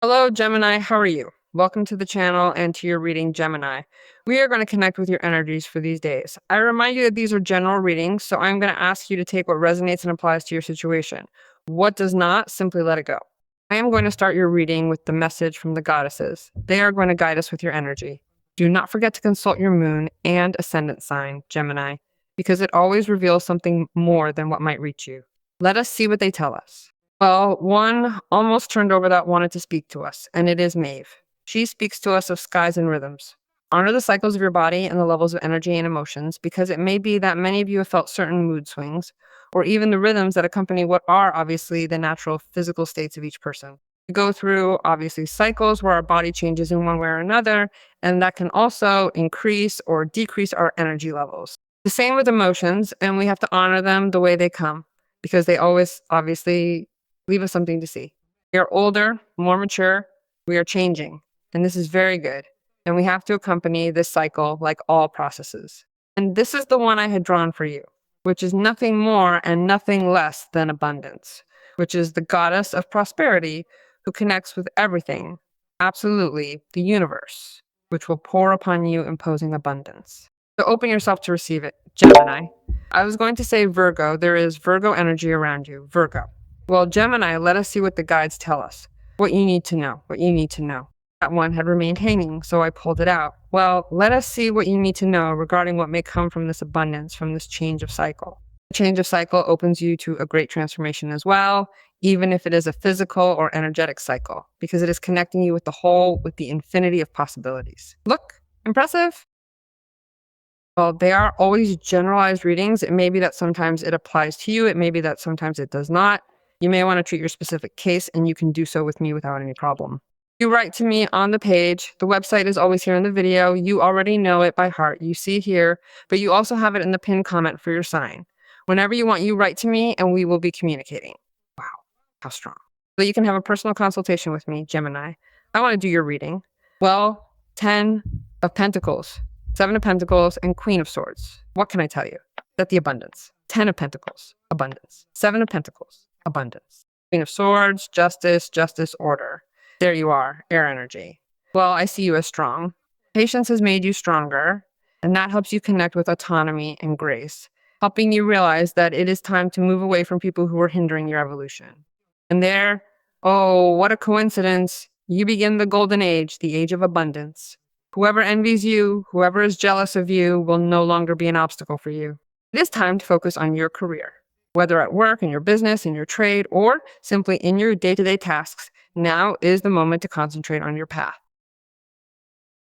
Hello, Gemini. How are you? Welcome to the channel and to your reading, Gemini. We are going to connect with your energies for these days. I remind you that these are general readings, so I'm going to ask you to take what resonates and applies to your situation. What does not, simply let it go. I am going to start your reading with the message from the goddesses. They are going to guide us with your energy. Do not forget to consult your moon and ascendant sign, Gemini, because it always reveals something more than what might reach you. Let us see what they tell us. Well, one almost turned over that wanted to speak to us, and it is Maeve. She speaks to us of skies and rhythms. Honor the cycles of your body and the levels of energy and emotions, because it may be that many of you have felt certain mood swings, or even the rhythms that accompany what are obviously the natural physical states of each person. We go through obviously cycles where our body changes in one way or another, and that can also increase or decrease our energy levels. The same with emotions, and we have to honor them the way they come, because they always obviously leave us something to see. We are older, more mature, we are changing, and this is very good. And we have to accompany this cycle like all processes. And this is the one I had drawn for you, which is nothing more and nothing less than abundance, which is the goddess of prosperity who connects with everything, absolutely the universe, which will pour upon you imposing abundance. So open yourself to receive it, Gemini. I was going to say Virgo. There is Virgo energy around you, Virgo. Well, Gemini, let us see what the guides tell us. What you need to know, what you need to know. That one had remained hanging, so I pulled it out. Well, let us see what you need to know regarding what may come from this abundance, from this change of cycle. The change of cycle opens you to a great transformation as well, even if it is a physical or energetic cycle, because it is connecting you with the whole, with the infinity of possibilities. Look, impressive? Well, they are always generalized readings. It may be that sometimes it applies to you. It may be that sometimes it does not. You may want to treat your specific case, and you can do so with me without any problem. You write to me on the page. The website is always here in the video. You already know it by heart. You see it here, but you also have it in the pinned comment for your sign. Whenever you want, you write to me, and we will be communicating. Wow, how strong. So you can have a personal consultation with me, Gemini. I want to do your reading. Well, 10 of Pentacles, 7 of Pentacles, and Queen of Swords. What can I tell you? That the abundance. 10 of Pentacles, abundance. 7 of Pentacles, abundance. Queen of Swords, justice, justice, order. There you are, air energy. Well, I see you as strong. Patience has made you stronger, and that helps you connect with autonomy and grace, helping you realize that it is time to move away from people who are hindering your evolution. And there, oh, what a coincidence. You begin the golden age, the age of abundance. Whoever envies you, whoever is jealous of you, will no longer be an obstacle for you. It is time to focus on your career, whether at work, in your business, in your trade, or simply in your day-to-day tasks. Now is the moment to concentrate on your path.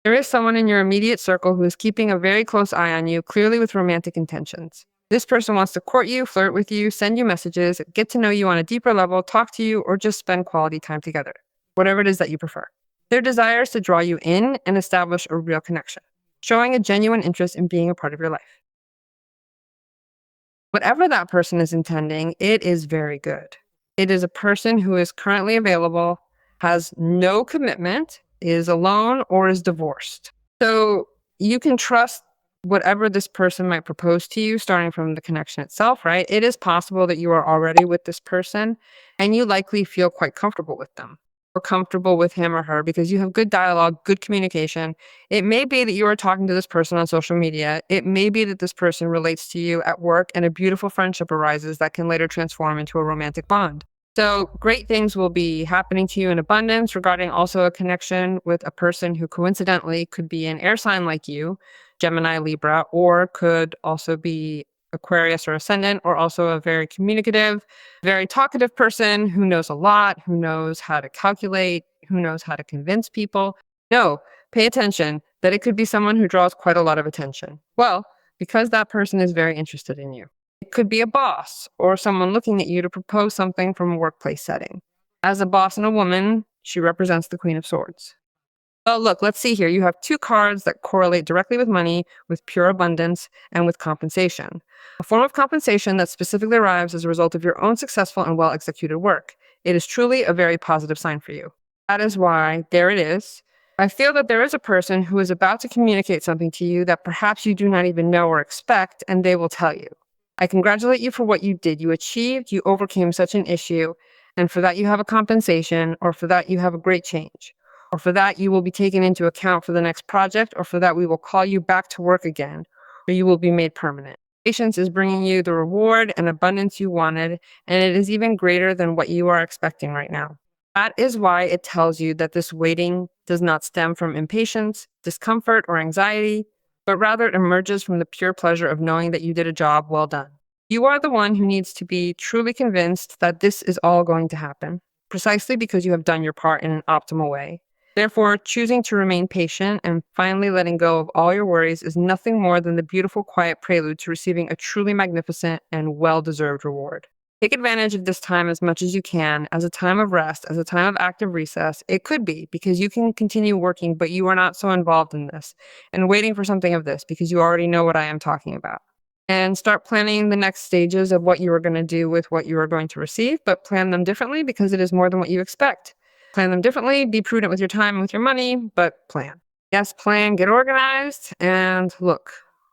There is someone in your immediate circle who is keeping a very close eye on you, clearly with romantic intentions. This person wants to court you, flirt with you, send you messages, get to know you on a deeper level, talk to you, or just spend quality time together, whatever it is that you prefer. Their desire is to draw you in and establish a real connection, showing a genuine interest in being a part of your life. Whatever that person is intending, it is very good. It is a person who is currently available, has no commitment, is alone, or is divorced. So you can trust whatever this person might propose to you, starting from the connection itself, right? It is possible that you are already with this person and you likely feel quite comfortable with them or comfortable with him or her because you have good dialogue, good communication. It may be that you are talking to this person on social media. It may be that this person relates to you at work and a beautiful friendship arises that can later transform into a romantic bond. So great things will be happening to you in abundance regarding also a connection with a person who coincidentally could be an air sign like you, Gemini, Libra, or could also be Aquarius or Ascendant, or also a very communicative, very talkative person who knows a lot, who knows how to calculate, who knows how to convince people. No, pay attention that it could be someone who draws quite a lot of attention. Well, because that person is very interested in you. It could be a boss or someone looking at you to propose something from a workplace setting. As a boss and a woman, she represents the Queen of Swords. Well, look, let's see here. You have 2 cards that correlate directly with money, with pure abundance, and with compensation. A form of compensation that specifically arrives as a result of your own successful and well-executed work. It is truly a very positive sign for you. That is why, there it is. I feel that there is a person who is about to communicate something to you that perhaps you do not even know or expect, and they will tell you. I congratulate you for what you did. You achieved, you overcame such an issue, And for that, you have a compensation, or for that, you have a great change, or for that, you will be taken into account for the next project, or for that, we will call you back to work again, or you will be made permanent. Patience is bringing you the reward and abundance you wanted, and it is even greater than what you are expecting right now. That is why it tells you that this waiting does not stem from impatience, discomfort, or anxiety, but rather it emerges from the pure pleasure of knowing that you did a job well done. You are the one who needs to be truly convinced that this is all going to happen, precisely because you have done your part in an optimal way. Therefore, choosing to remain patient and finally letting go of all your worries is nothing more than the beautiful, quiet prelude to receiving a truly magnificent and well-deserved reward. Take advantage of this time as much as you can, as a time of rest, as a time of active recess. It could be because you can continue working, but you are not so involved in this and waiting for something of this because you already know what I am talking about. And start planning the next stages of what you are going to do with what you are going to receive, but plan them differently because it is more than what you expect. Plan them differently, be prudent with your time and with your money, but plan. Yes, plan, get organized, and look,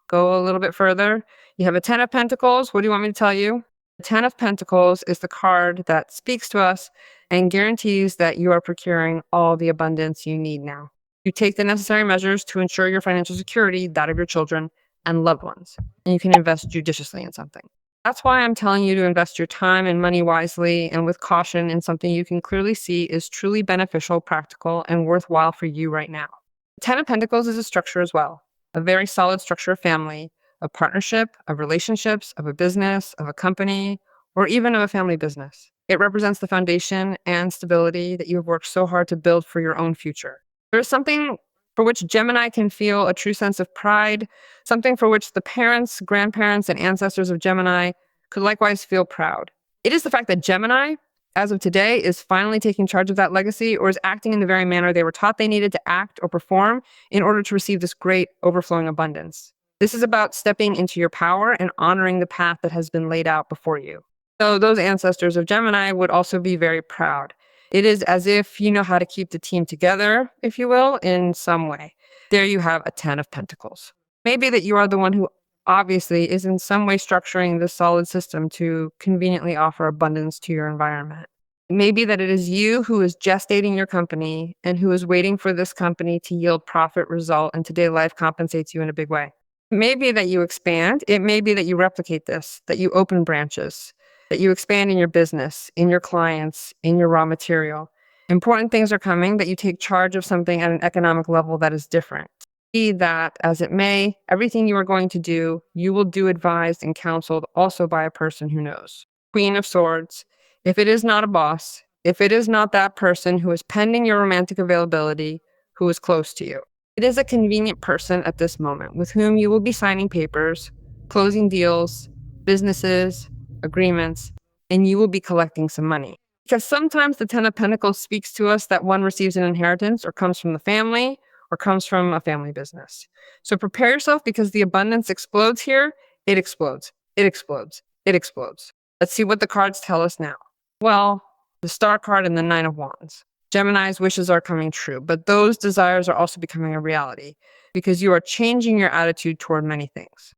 go a little bit further. You have a 10 of Pentacles. What do you want me to tell you? The 10 of Pentacles is the card that speaks to us and guarantees that you are procuring all the abundance you need now. You take the necessary measures to ensure your financial security, that of your children and loved ones, and you can invest judiciously in something. That's why I'm telling you to invest your time and money wisely and with caution in something you can clearly see is truly beneficial, practical, and worthwhile for you right now. The 10 of Pentacles is a structure as well, a very solid structure of family, of partnership, of relationships, of a business, of a company, or even of a family business. It represents the foundation and stability that you have worked so hard to build for your own future. There is something for which Gemini can feel a true sense of pride, something for which the parents, grandparents, and ancestors of Gemini could likewise feel proud. It is the fact that Gemini, as of today, is finally taking charge of that legacy or is acting in the very manner they were taught they needed to act or perform in order to receive this great overflowing abundance. This is about stepping into your power and honoring the path that has been laid out before you. So those ancestors of Gemini would also be very proud. It is as if you know how to keep the team together, if you will, in some way. There you have a 10 of Pentacles. Maybe that you are the one who obviously is in some way structuring this solid system to conveniently offer abundance to your environment. Maybe that it is you who is gestating your company and who is waiting for this company to yield profit result, and today life compensates you in a big way. It may be that you expand. It may be that you replicate this, that you open branches, that you expand in your business, in your clients, in your raw material. Important things are coming, that you take charge of something at an economic level that is different. Be that as it may, everything you are going to do, you will do advised and counseled also by a person who knows. Queen of Swords. If it is not a boss, if it is not that person who is pending your romantic availability, who is close to you, it is a convenient person at this moment with whom you will be signing papers, closing deals, businesses, agreements, and you will be collecting some money. Because sometimes the 10 of Pentacles speaks to us that one receives an inheritance or comes from the family or comes from a family business. So prepare yourself because the abundance explodes here. It explodes. It explodes. It explodes. Let's see what the cards tell us now. Well, the Star card and the 9 of Wands. Gemini's wishes are coming true, but those desires are also becoming a reality because you are changing your attitude toward many things.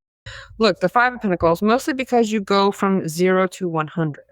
Look, the 5 of Pentacles, mostly because you go from 0 to 100.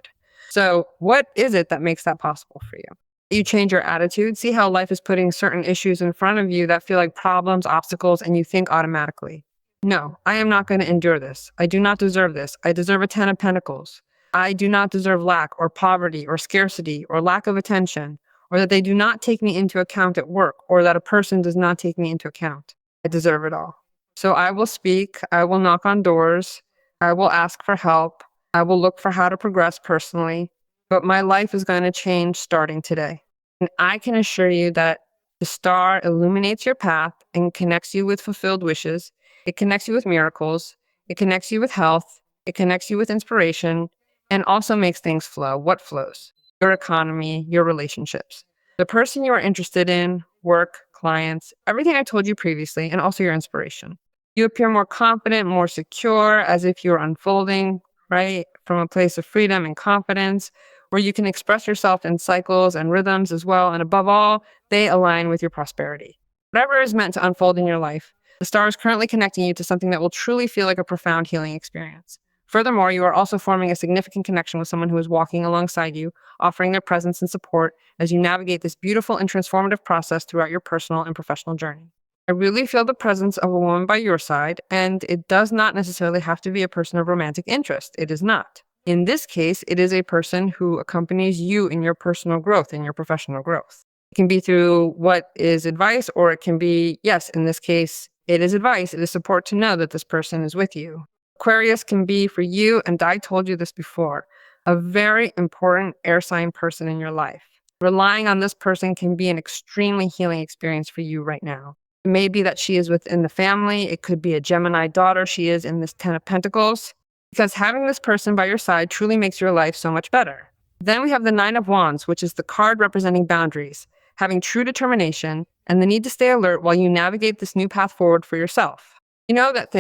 So what is it that makes that possible for you? You change your attitude. See how life is putting certain issues in front of you that feel like problems, obstacles, and you think automatically, no, I am not going to endure this. I do not deserve this. I deserve a 10 of Pentacles. I do not deserve lack or poverty or scarcity or lack of attention, or that they do not take me into account at work, or that a person does not take me into account. I deserve it all. So I will speak, I will knock on doors, I will ask for help, I will look for how to progress personally, but my life is going to change starting today. And I can assure you that the star illuminates your path and connects you with fulfilled wishes. It connects you with miracles. It connects you with health. It connects you with inspiration and also makes things flow. What flows? Your economy, your relationships. The person you are interested in, work, clients, everything I told you previously, and also your inspiration. You appear more confident, more secure, as if you're unfolding, right, from a place of freedom and confidence, where you can express yourself in cycles and rhythms as well. And above all, they align with your prosperity. Whatever is meant to unfold in your life, the star is currently connecting you to something that will truly feel like a profound healing experience. Furthermore, you are also forming a significant connection with someone who is walking alongside you, offering their presence and support as you navigate this beautiful and transformative process throughout your personal and professional journey. I really feel the presence of a woman by your side, and it does not necessarily have to be a person of romantic interest. It is not. In this case, it is a person who accompanies you in your personal growth, in your professional growth. It can be through what is advice, or it can be, yes, in this case, it is advice. It is support to know that this person is with you. Aquarius can be for you, and I told you this before, a very important air sign person in your life. Relying on this person can be an extremely healing experience for you right now. It may be that she is within the family. It could be a Gemini daughter. She is in this 10 of Pentacles. Because having this person by your side truly makes your life so much better. Then we have the 9 of Wands, which is the card representing boundaries, having true determination, and the need to stay alert while you navigate this new path forward for yourself. You know that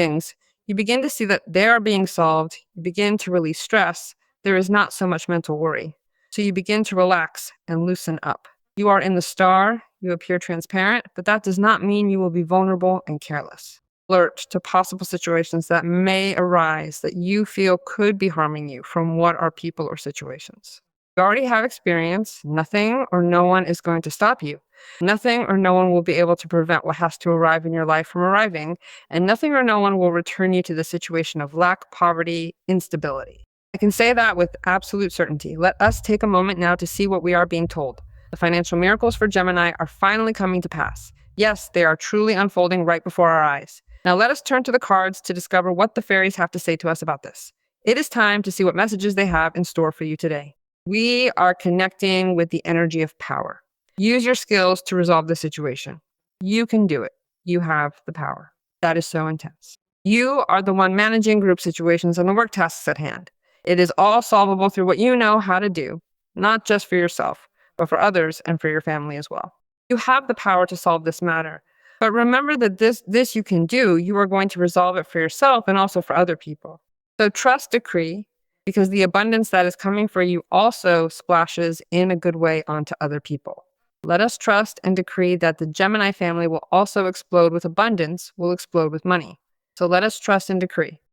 you begin to see that they are being solved, you begin to release stress, there is not so much mental worry. So you begin to relax and loosen up. You are in the star, you appear transparent, but that does not mean you will be vulnerable and careless. Alert to possible situations that may arise that you feel could be harming you from what are people or situations. You already have experience. Nothing or no one is going to stop you. Nothing or no one will be able to prevent what has to arrive in your life from arriving, and nothing or no one will return you to the situation of lack, poverty, instability. I can say that with absolute certainty. Let us take a moment now to see what we are being told. The financial miracles for Gemini are finally coming to pass. Yes, they are truly unfolding right before our eyes. Now let us turn to the cards to discover what the fairies have to say to us about this. It is time to see what messages they have in store for you today. We are connecting with the energy of power. Use your skills to resolve the situation. You can do it. You have the power. That is so intense. You are the one managing group situations and the work tasks at hand. It is all solvable through what you know how to do, not just for yourself, but for others and for your family as well. You have the power to solve this matter. But remember that this you can do. You are going to resolve it for yourself and also for other people. So trust, decree, because the abundance that is coming for you also splashes in a good way onto other people. Let us trust and decree that the Gemini family will also explode with abundance, will explode with money. So let us trust and decree.